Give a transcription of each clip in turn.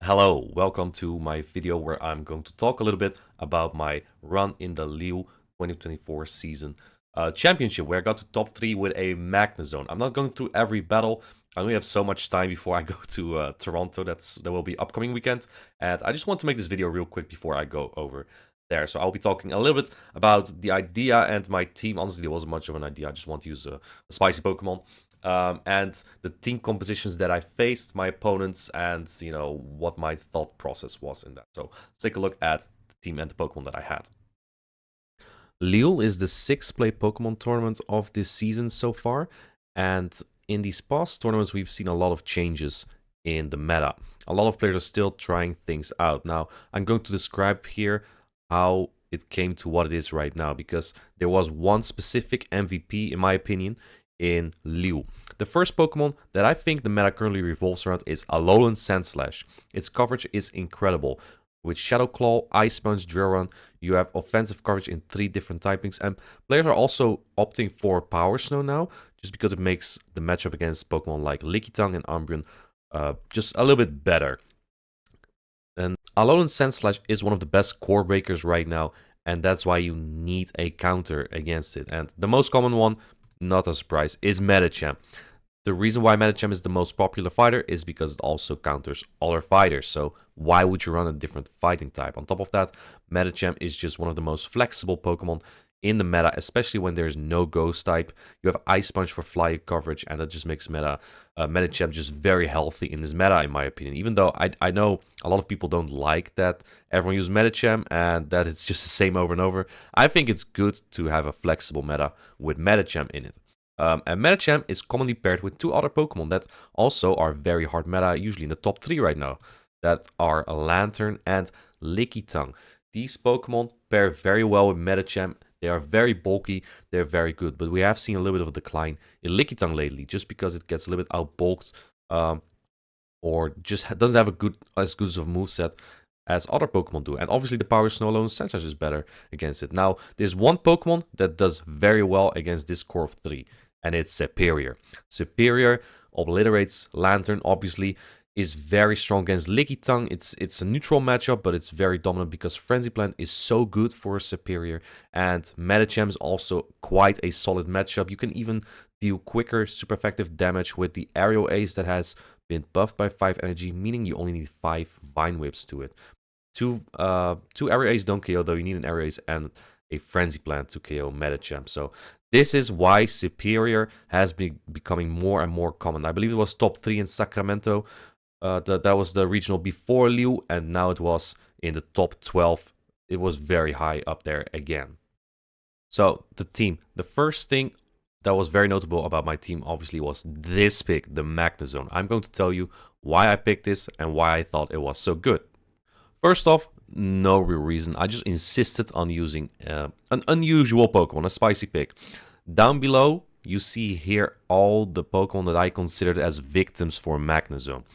Hello, welcome to my video where I'm going to talk a little bit about my run in the Lille 2024 season championship, where I got to top 3 with a Magnezone. I'm not going through every battle. I only have so much time before I go to Toronto. That will be upcoming weekend, and I just want to make this video real quick before I go over there. So I'll be talking a little bit about the idea and my team. Honestly, it wasn't much of an idea. I just want to use a spicy Pokemon. And the team compositions that I faced, my opponents, and what my thought process was in that. So let's take a look at the team and the Pokemon that I had. Lille is the 6th play Pokemon tournament of this season so far, and in these past tournaments we've seen a lot of changes in the meta. A lot of players are still trying things out. Now I'm going to describe here how it came to what it is right now, because there was one specific MVP, in my opinion, in Lille. The first Pokemon that I think the meta currently revolves around is Alolan Sandslash. Its coverage is incredible. With Shadow Claw, Ice Punch, Drill Run, you have offensive coverage in 3 different typings, and players are also opting for Power Snow now, just because it makes the matchup against Pokemon like Lickitung and Umbreon just a little bit better. And Alolan Sandslash is one of the best core breakers right now, and that's why you need a counter against it. And the most common one, not a surprise, is Medicham. The reason why Medicham is the most popular fighter is because it also counters other fighters. So why would you run a different fighting type? On top of that, Medicham is just one of the most flexible Pokemon in the meta, especially when there's no Ghost type. You have Ice Punch for fly coverage, and that just makes Medicham just very healthy in this meta, in my opinion. Even though I know a lot of people don't like that everyone uses Medicham and that it's just the same over and over. I think it's good to have a flexible meta with Medicham in it. And Medicham is commonly paired with 2 other Pokemon that also are very hard meta, usually in the top 3 right now. That are Lantern and Lickitung. These Pokemon pair very well with Medicham. They are very bulky, they're very good. But we have seen a little bit of a decline in Lickitung lately, just because it gets a little bit outbulked, or just doesn't have as good of a moveset as other Pokemon do. And obviously the Power Snow Alolan Sandslash is better against it. Now, there's one Pokemon that does very well against this core of 3, and it's Superior. Superior obliterates Lantern, obviously, is very strong against Lickitung. It's a neutral matchup, but it's very dominant because Frenzy Plant is so good for Superior, and Medicham is also quite a solid matchup. You can even deal quicker, super effective damage with the Aerial Ace that has been buffed by 5 energy, meaning you only need 5 Vine Whips to it. Two Aerial Ace don't KO, though. You need an Aerial Ace and a Frenzy Plant to KO Medicham. So this is why Superior has been becoming more and more common. I believe it was top 3 in Sacramento. That was the regional before Lille, and now it was in the top 12. It was very high up there again. So the team. The first thing that was very notable about my team, obviously, was this pick, the Magnezone. I'm going to tell you why I picked this and why I thought it was so good. First off, no real reason. I just insisted on using an unusual Pokemon, a spicy pick. Down below, you see here all the Pokemon that I considered as victims for Magnezone.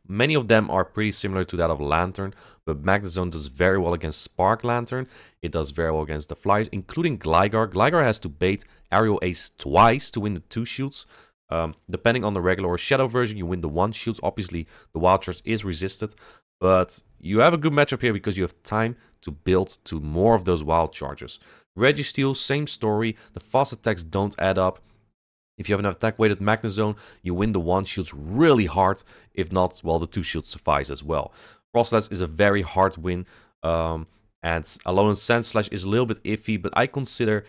Many of them are pretty similar to that of Lantern, but Magnezone does very well against Spark Lantern. It does very well against the Flyers, including Gligar. Gligar has to bait Aerial Ace twice to win the 2 shields. Depending on the regular or Shadow version, you win the 1 shield. Obviously, the Wild Charge is resisted, but you have a good matchup here because you have time to build to more of those Wild Charges. Registeel, same story. The fast attacks don't add up. If you have an attack-weighted Magnezone, you win the 1 shields really hard. If not, well, the 2 shields suffice as well. Frostlass is a very hard win, and Alolan Sandslash is a little bit iffy, but I consider...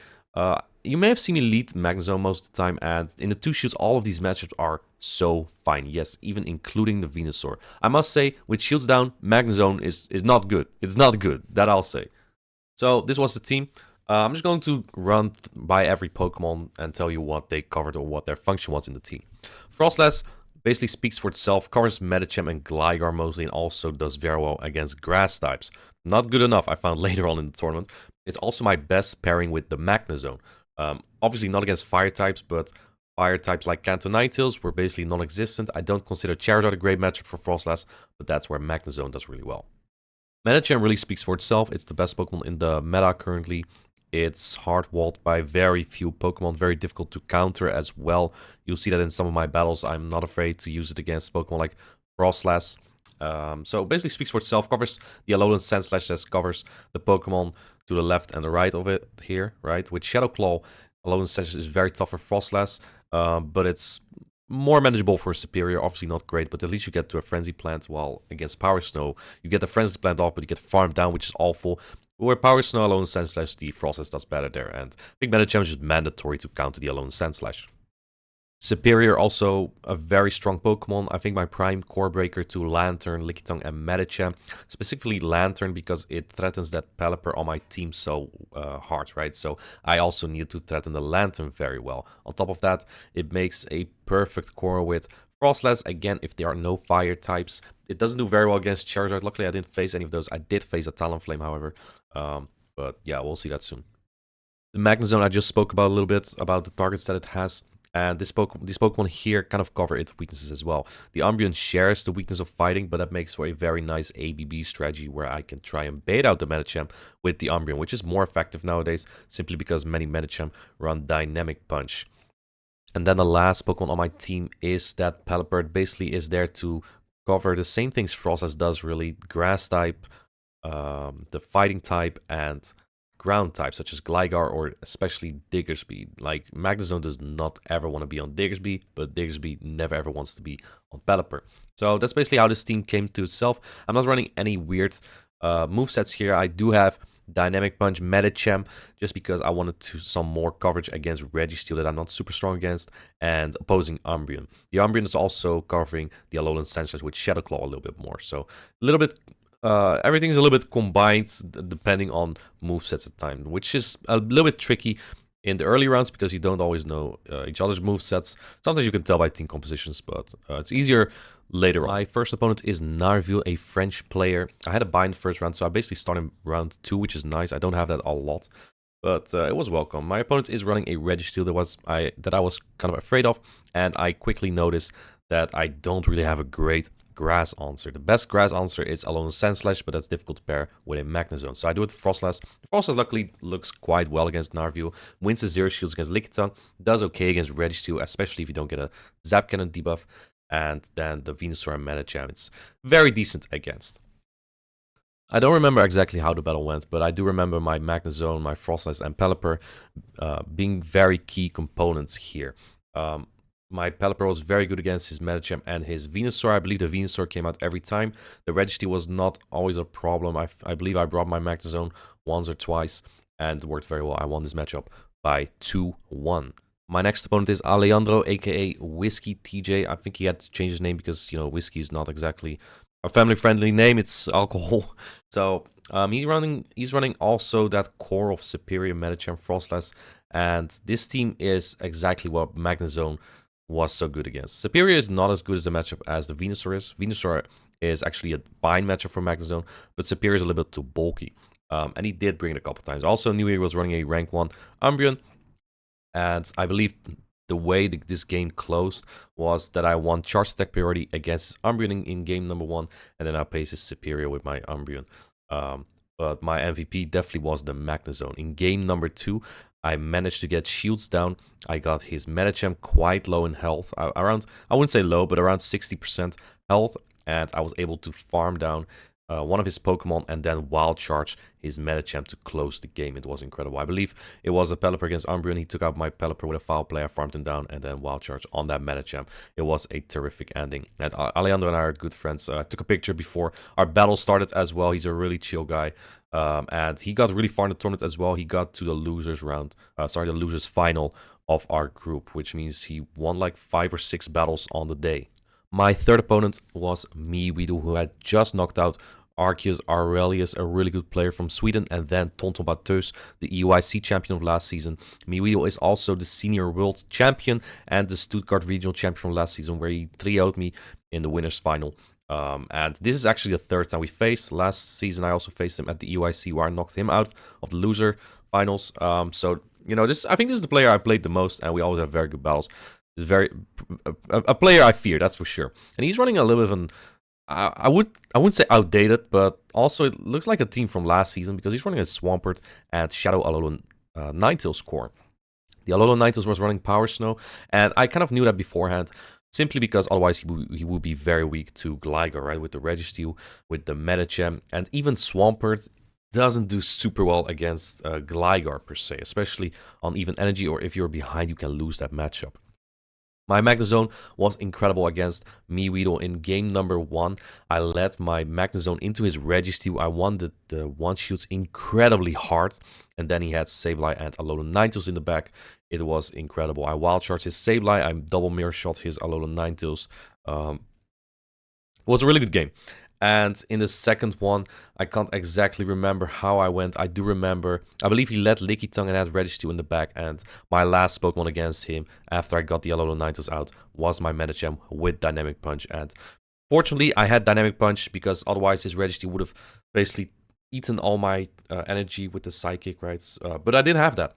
you may have seen me lead Magnezone most of the time, and in the 2 shields, all of these matchups are so fine. Yes, even including the Venusaur. I must say, with shields down, Magnezone is not good. It's not good, that I'll say. So, this was the team. I'm just going to run by every Pokemon and tell you what they covered or what their function was in the team. Frostlass basically speaks for itself, covers Medicham and Gligar mostly, and also does very well against grass types. Not good enough, I found later on in the tournament. It's also my best pairing with the Magnezone. Obviously not against fire types, but fire types like Kanto Ninetales were basically non-existent. I don't consider Charizard a great matchup for Frostlass, but that's where Magnezone does really well. Medicham really speaks for itself. It's the best Pokemon in the meta currently. It's hard-walled by very few Pokemon, very difficult to counter as well. You'll see that in some of my battles. I'm not afraid to use it against Pokemon like Frostlass. So basically speaks for itself, covers the Alolan Sandslash that covers the Pokemon to the left and the right of it here, right? With Shadow Claw, Alolan Sandslash is very tough for Frostlass, but it's more manageable for Superior. Obviously not great, but at least you get to a Frenzy Plant, while against Power Snow, you get the Frenzy Plant off, but you get farmed down, which is awful. Where Power Snow, Alolan Sandslash, the Frostlass does better there, and I think Medicham is just mandatory to counter the Alolan Sandslash. Superior, also a very strong Pokemon. I think my prime core breaker to Lantern, Lickitung, and Medicham. Specifically Lantern because it threatens that Pelipper on my team so hard, right? So I also need to threaten the Lantern very well. On top of that, it makes a perfect core with Frostlass. Again, if there are no fire types. It doesn't do very well against Charizard. Luckily, I didn't face any of those. I did face a Talonflame, however. But yeah, we'll see that soon. The Magnezone, I just spoke about a little bit, about the targets that it has. And this Pokemon here kind of cover its weaknesses as well. The Umbreon shares the weakness of fighting, but that makes for a very nice ABB strategy where I can try and bait out the Medicham with the Umbreon, which is more effective nowadays, simply because many Medicham run Dynamic Punch. And then the last Pokemon on my team is that Pelipper. It basically is there to cover the same things Frostlass does, really. Grass type, the fighting type, and ground types such as Gligar or especially Diggersby. Like, Magnezone does not ever want to be on Diggersby, but Diggersby never ever wants to be on Pelipper. So that's basically how this team came to itself. I'm not running any weird movesets here. I do have Dynamic Punch, Medicham, just because I wanted some more coverage against Registeel that I'm not super strong against, and opposing Umbreon. The Umbreon is also covering the Alolan Sandslash with Shadow Claw a little bit more. So a little bit everything's a little bit combined depending on movesets at the time, which is a little bit tricky in the early rounds because you don't always know each other's movesets. Sometimes you can tell by team compositions, but it's easier later on. My first opponent is Narville, a French player. I had a buy in the first round, so I basically started round 2, which is nice. I don't have that a lot, but it was welcome. My opponent is running a Registeel that I was kind of afraid of, and I quickly noticed that I don't really have a great grass answer. The best grass answer is Alolan Sandslash, but that's difficult to pair with a Magnezone. So I do it with Frostlass. Frostlass luckily looks quite well against Narville. Wins the Zero Shields against Lickitung. Does okay against Registeel, especially if you don't get a Zap Cannon debuff. And then the Venusaur and Medicham, it's very decent against. I don't remember exactly how the battle went, but I do remember my Magnezone, my Frostlass, and Pelipper being very key components here. My Pelipper was very good against his Medicham and his Venusaur. I believe the Venusaur came out every time. The Registeel was not always a problem. I believe I brought my Magnezone once or twice and worked very well. I won this matchup by 2-1. My next opponent is Alejandro, aka Whiskey TJ. I think he had to change his name because, you know, whiskey is not exactly a family-friendly name. It's alcohol. So he's running also that core of Superior, Medicham, Frostlass, and this team is exactly what Magnezone was so good against. Superior is not as good as a matchup as the Venusaur is. Venusaur is actually a fine matchup for Magnezone, but Superior is a little bit too bulky. And he did bring it a couple times. Also, New Year was running a rank 1 Umbreon, and I believe the way this game closed was that I won Charge Attack priority against Umbreon in game number 1, and then I paced his Superior with my Umbreon. But my MVP definitely was the Magnezone. In game number 2, I managed to get shields down. I got his Medicham quite low in health, around, I wouldn't say low, but around 60% health, and I was able to farm down one of his Pokemon and then Wild Charge his Medicham to close the game. It was incredible. I believe it was a Pelipper against Umbreon. He took out my Pelipper with a Foul Play. I farmed him down and then Wild Charge on that Medicham. It was a terrific ending. And Alejandro and I are good friends. I took a picture before our battle started as well. He's a really chill guy. And he got really far in the tournament as well. He got to the losers round, the losers final of our group, which means he won like 5 or 6 battles on the day. My third opponent was Miwidu, who had just knocked out Arceus Aurelius, a really good player from Sweden, and then Tonton Bateus, the EYC champion of last season. Miwidu is also the senior world champion and the Stuttgart regional champion from last season, where he 3-0'd me in the winners final. And this is actually the third time we faced. Last season I also faced him at the EYC, where I knocked him out of the loser finals. So, you know, I think this is the player I played the most, and we always have very good battles. He's a player I fear, that's for sure. And he's running a little bit of an, I wouldn't say outdated, but also it looks like a team from last season, because he's running a Swampert and Shadow Alolan Ninetales core. The Alolan Ninetales was running Power Snow, and I kind of knew that beforehand. simply because otherwise he would be very weak to Gligar, right? With the Registeel, with the Medicham, and even Swampert doesn't do super well against Gligar per se, especially on even energy, or if you're behind, you can lose that matchup. My Magnezone was incredible against Weedle in game number 1. I led my Magnezone into his Registeel. I won the one-shoots incredibly hard. And then he had Sableye and Alolan Ninetales in the back. It was incredible. I wild charged his Sableye. I double mirror shot his Alolan Ninetales. It was a really good game. And in the second one, I can't exactly remember how I went. I do remember, I believe he led Lickitung and had Registeel in the back. And my last Pokemon against him, after I got the Alolan Ninetales out, was my Medicham with Dynamic Punch. And fortunately, I had Dynamic Punch because otherwise his Registeel would have basically eaten all my energy with the Psychic, right? But I didn't have that.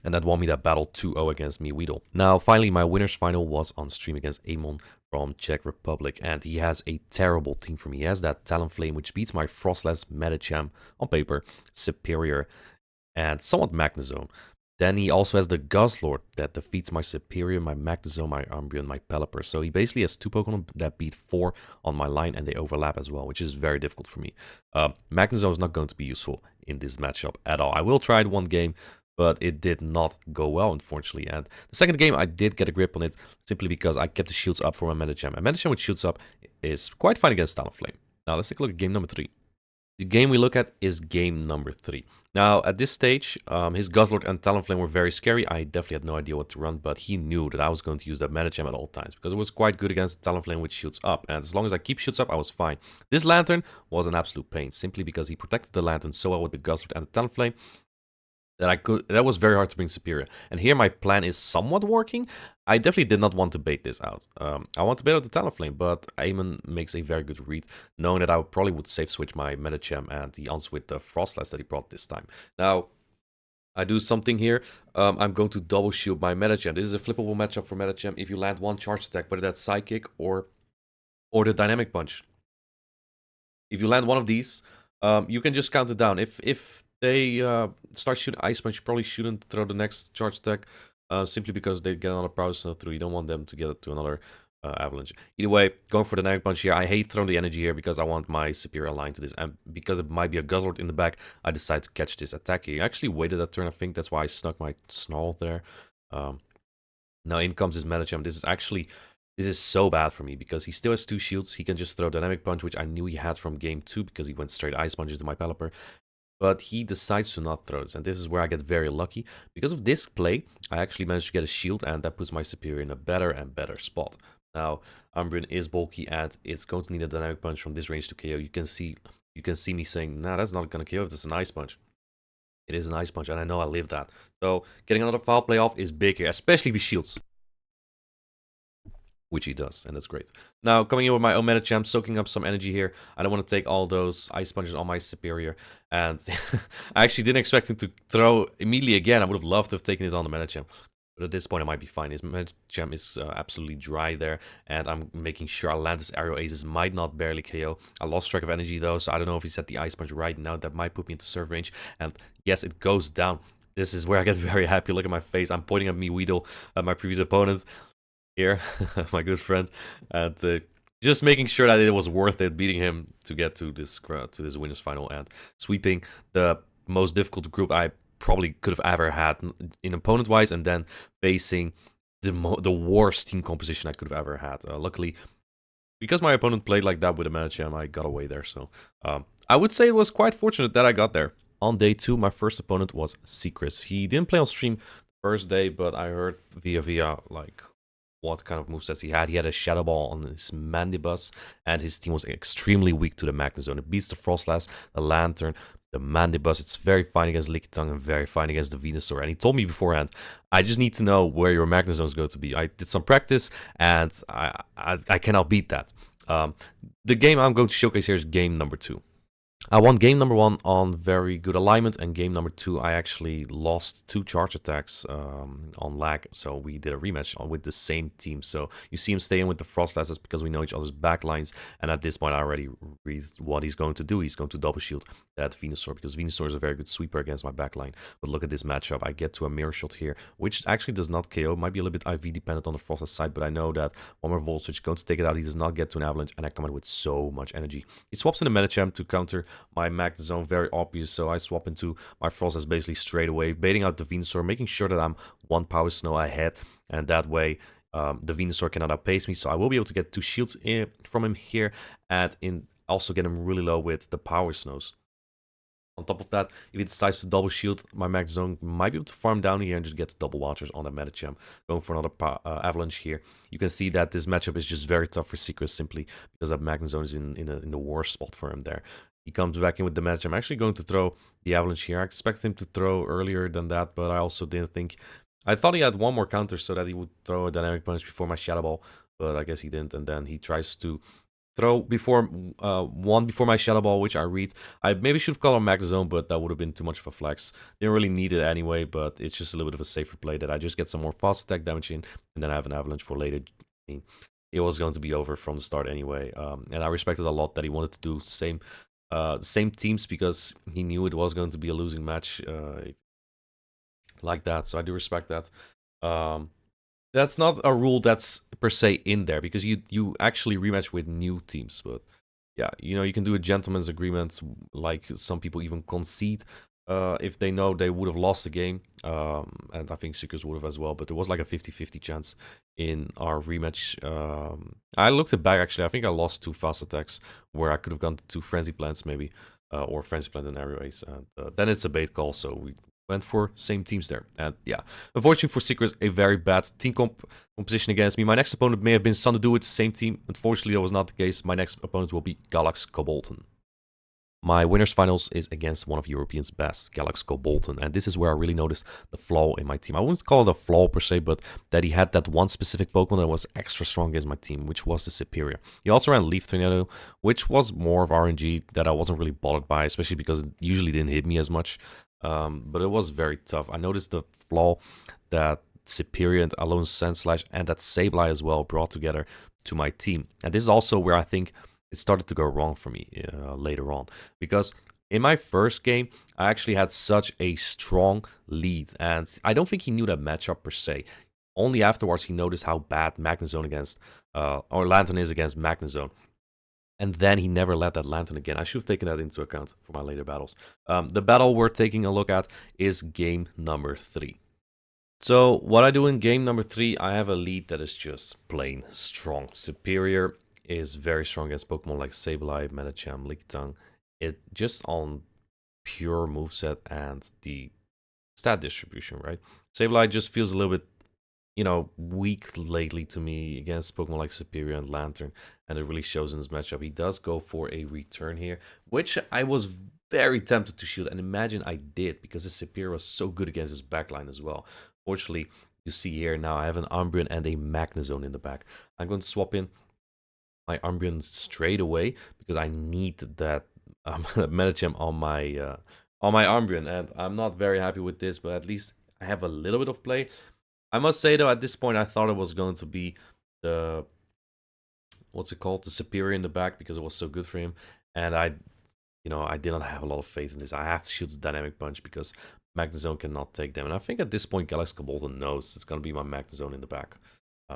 And that won me that battle 2-0 against Weedle. Now, finally, my winner's final was on stream against Amon from Czech Republic, and he has a terrible team for me. He has that Talonflame, which beats my Frostless Medicham on paper, Superior, and somewhat Magnezone. Then he also has the Guzzlord that defeats my Superior, my Magnezone, my Umbreon, my Pelipper. So he basically has 2 Pokemon that beat 4 on my line, and they overlap as well, which is very difficult for me. Magnezone is not going to be useful in this matchup at all. I will try it one game, but it did not go well, unfortunately. And the second game, I did get a grip on it, simply because I kept the shields up for my Medicham. And Medicham with shields up is quite fine against Talonflame. Now, let's take a look at game number 3. The game we look at is game number 3. Now, at this stage, his Guzzlord and Talonflame were very scary. I definitely had no idea what to run, but he knew that I was going to use that Medicham at all times, because it was quite good against Talonflame with shields up, and as long as I keep shields up, I was fine. This Lantern was an absolute pain, simply because he protected the Lantern so well with the Guzzlord and the Talonflame, that was very hard to bring Superior. And here my plan is somewhat working. I definitely did not want to bait this out. I want to bait out the Talonflame, but Amon makes a very good read, knowing that I probably would safe switch my Medicham, and he answers with the Frostless that he brought this time. Now, I do something here. I'm going to double shield my Medicham. This is a flippable matchup for Medicham. If you land one charge attack, whether that's Psychic or the Dynamic Punch. If you land one of these, you can just count it down. If they start shooting Ice Punch, you probably shouldn't throw the next charge attack, simply because they get another Power Snow through. You don't want them to get to another Avalanche. Either way, going for the Dynamic Punch here. I hate throwing the energy here because I want my Superior line to this, and because it might be a Guzzlord in the back, I decide to catch this attack here. I actually waited that turn, I think. That's why I snuck my Snarl there. Now in comes his Medicham. This is so bad for me because he still has 2 shields. He can just throw Dynamic Punch, which I knew he had from game 2 because he went straight Ice Punches to my Pelipper. But he decides to not throw this, and this is where I get very lucky. Because of this play, I actually managed to get a shield, and that puts my Superior in a better and better spot. Now, Umbreon is bulky, and it's going to need a Dynamic Punch from this range to KO. You can see me saying, nah, that's not going to KO if it's an Ice Punch. It is an Ice Punch, and I know I live that. So, getting another foul play off is big here, especially if he shields. Which he does, and that's great. Now, coming in with my own Medicham, soaking up some energy here. I don't want to take all those Ice Punches on my Superior, and I actually didn't expect him to throw immediately again. I would have loved to have taken his on the Medicham, but at this point I might be fine. His Medicham is absolutely dry there, and I'm making sure Atlantis Aerial Aces might not barely KO. I lost track of energy though, so I don't know if he set the Ice Punch right now. That might put me into serve range, and yes, it goes down. This is where I get very happy. Look at my face. I'm pointing at Weedle, my previous opponent. Here, my good friend, and just making sure that it was worth it beating him to get to this winners final and sweeping the most difficult group I probably could have ever had in opponent wise, and then facing the worst team composition I could have ever had. Luckily, because my opponent played like that with a Medicham, I got away there. So I would say it was quite fortunate that I got there. On day 2, my first opponent was Secrets. He didn't play on stream the first day, but I heard via like what kind of movesets he had. He had a Shadow Ball on his Mandibuzz, and his team was extremely weak to the Magnezone. It beats the Frostless, the Lantern, the Mandibuzz. It's very fine against Lickitung and very fine against the Venusaur. And he told me beforehand, I just need to know where your Magnezone is going to be. I did some practice, and I cannot beat that. The game I'm going to showcase here is game number 2. I won game number 1 on very good alignment, and game number 2 I actually lost 2 charge attacks on lag, so we did a rematch with the same team. So you see him staying with the Frost That's because we know each other's backlines, and at this point I already read what he's going to do. He's going to double shield that Venusaur, because Venusaur is a very good sweeper against my backline. But look at this matchup. I get to a mirror shot here, which actually does not KO. Might be a little bit IV dependent on the Frost side, but I know that one more Volt Switch going to take it out. He does not get to an avalanche, and I come out with so much energy. He swaps in the Medicham to counter my Magnezone, very obvious, so I swap into my Frost as basically straight away, baiting out the Venusaur, making sure that I'm 1 Power Snow ahead, and that way the Venusaur cannot outpace me, so I will be able to get 2 shields from him here, and also get him really low with the Power Snows. On top of that, if he decides to double shield, my Magnezone might be able to farm down here and just get double launchers on that Medicham. Going for another Avalanche here. You can see that this matchup is just very tough for Secret, simply because that Magnezone is in the worst spot for him there. He comes back in with the Medicham. I'm actually going to throw the Avalanche here. I expected him to throw earlier than that, but I also didn't think... I thought he had one more counter so that he would throw a Dynamic Punch before my Shadow Ball, but I guess he didn't, and then he tries to throw one before my Shadow Ball, which I read. I maybe should have called him Magnezone, but that would have been too much of a flex. Didn't really need it anyway, but it's just a little bit of a safer play that I just get some more fast attack damage in, and then I have an Avalanche for later. I mean, it was going to be over from the start anyway, and I respected a lot that he wanted to do same teams, because he knew it was going to be a losing match like that, so I do respect that. That's not a rule that's per se in there, because you actually rematch with new teams. But yeah, you can do a gentleman's agreement, like some people even concede if they know they would have lost the game. And I think Seekers would have as well, but there was like a 50-50 chance in our rematch. I looked it back, actually. I think I lost 2 fast attacks where I could have gone to Frenzy Plants maybe, or Frenzy Plant in anyways. And then it's a bait call, so we went for same teams there. And yeah, unfortunately for Secrets, a very bad team composition against me. My next opponent may have been Sanadu with the same team. Unfortunately, that was not the case. My next opponent will be GX Kolton. My winners finals is against one of Europeans' best, GX Kolton, and this is where I really noticed the flaw in my team. I wouldn't call it a flaw per se, but that he had that one specific Pokemon that was extra strong against my team, which was the Superior. He also ran Leaf Tornado, which was more of RNG that I wasn't really bothered by, especially because it usually didn't hit me as much. But it was very tough. I noticed the flaw that Superior and Alone Sand Slash and that Sableye as well brought together to my team. And this is also where I think it started to go wrong for me later on. Because in my first game, I actually had such a strong lead. And I don't think he knew that matchup per se. Only afterwards he noticed how bad Magnezone against, or Lantern is against Magnezone. And then he never let that Lantern again. I should have taken that into account for my later battles. The battle we're taking a look at is game number 3. So what I do in game number 3, I have a lead that is just plain strong. Superior is very strong against Pokemon like Sableye, Medicham, Lickitung. It just on pure moveset and the stat distribution, right? Sableye just feels a little bit, weak lately to me against Pokemon like Superior and Lantern, and it really shows in this matchup. He does go for a return here, which I was very tempted to shield, and imagine I did, because his Superior was so good against his backline as well. Fortunately, you see here now I have an Umbreon and a Magnezone in the back. I'm going to swap in my Umbreon straight away, because I need that Medicham on my Umbreon, and I'm not very happy with this, but at least I have a little bit of play. I must say, though, at this point, I thought it was going to be the, the Superior in the back, because it was so good for him. And I did not have a lot of faith in this. I have to shoot the Dynamic Punch, because Magnezone cannot take them. And I think at this point, GX Kolton knows it's going to be my Magnezone in the back.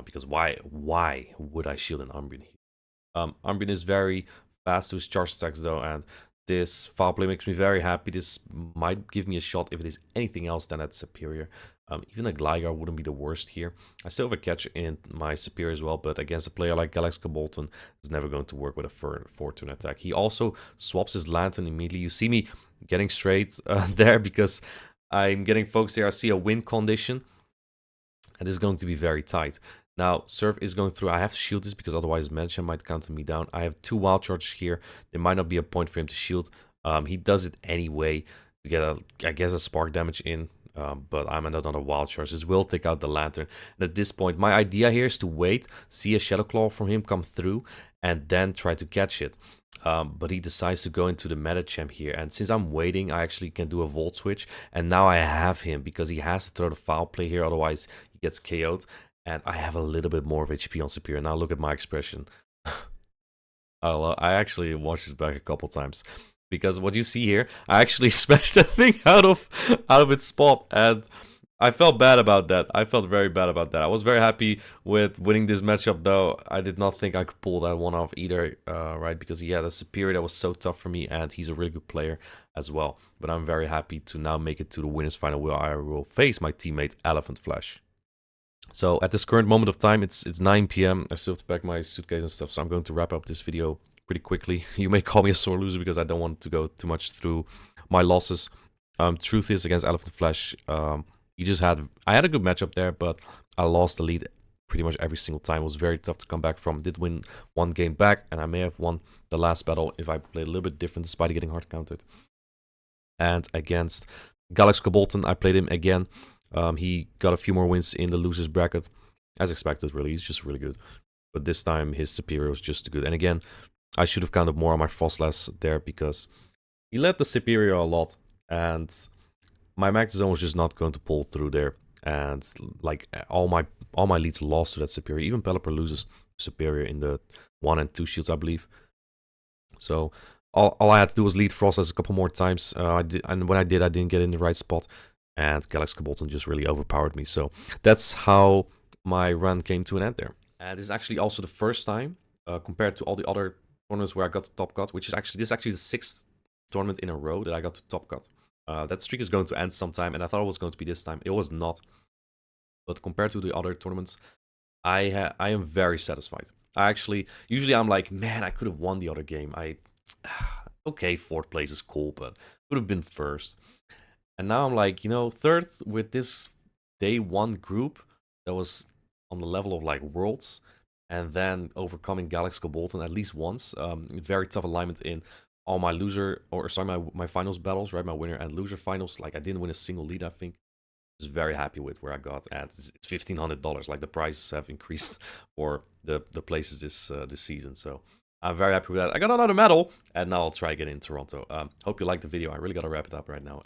Because why would I shield an Umbreon here? Umbreon is very fast to his charge attacks, though, and this foul play makes me very happy. This might give me a shot if it is anything else than at Superior. Even a Gligar wouldn't be the worst here. I still have a catch in my Superior as well, but against a player like GX Kolton, it's never going to work with a Fortune attack. He also swaps his Lantern immediately. You see me getting straight there, because I'm getting focused here. I see a win condition, and this is going to be very tight. Now, Surf is going through. I have to shield this, because otherwise Medicham might counter me down. I have 2 Wild Charges here. There might not be a point for him to shield. He does it anyway to get, I guess, a Spark damage in. But I'm another Wild Charge. This will take out the Lantern. And at this point, my idea here is to wait, see a Shadow Claw from him come through, and then try to catch it. But he decides to go into the meta champ here. And since I'm waiting, I actually can do a volt switch. And now I have him because he has to throw the foul play here. Otherwise, he gets KO'd. And I have a little bit more of HP on Superior. Now look at my expression. I actually watched this back a couple times. Because what you see here, I actually smashed that thing out of its spot. And I felt bad about that. I felt very bad about that. I was very happy with winning this matchup, though. I did not think I could pull that one off either, right? Because he had a Superior that was so tough for me, and he's a really good player as well. But I'm very happy to now make it to the winners final, where I will face my teammate Elephant Flash. So at this current moment of time, it's 9 p.m. I still have to pack my suitcase and stuff, so I'm going to wrap up this video pretty quickly. You may call me a sore loser because I don't want to go too much through my losses. Truth is, against Elephant Flash, I had a good matchup there, but I lost the lead pretty much every single time. It was very tough to come back from. Did win one game back, and I may have won the last battle if I played a little bit different despite getting hard countered. And against GX Kolton, I played him again. He got a few more wins in the losers bracket, as expected, really. He's just really good. But this time, his Superior was just too good. And again, I should have counted more on my Frostlass there because he led the Superior a lot. And my Magnezone was just not going to pull through there. And like all my leads lost to that Superior. Even Pelipper loses Superior in the 1 and 2 shields, I believe. So all I had to do was lead Frostlass a couple more times. And when I did, I didn't get in the right spot. And GX Kolton just really overpowered me. So that's how my run came to an end there. And this is actually also the first time, compared to all the other tournaments where I got to top cut, which is actually, this is actually the 6th tournament in a row that I got to top cut. That streak is going to end sometime, and I thought it was going to be this time. It was not. But compared to the other tournaments, I am very satisfied. Usually I'm like, man, I could have won the other game. Okay, 4th place is cool, but could have been 1st. And now I'm like, 3rd with this day 1 group that was on the level of like Worlds, and then overcoming GX Kolton at least once. Very tough alignment in all my my finals battles, right? My winner and loser finals. Like I didn't win a single lead, I think. I was very happy with where I got, and it's $1,500. Like the prices have increased for the places this season. So I'm very happy with that. I got another medal, and now I'll try again in Toronto. Hope you liked the video. I really gotta wrap it up right now.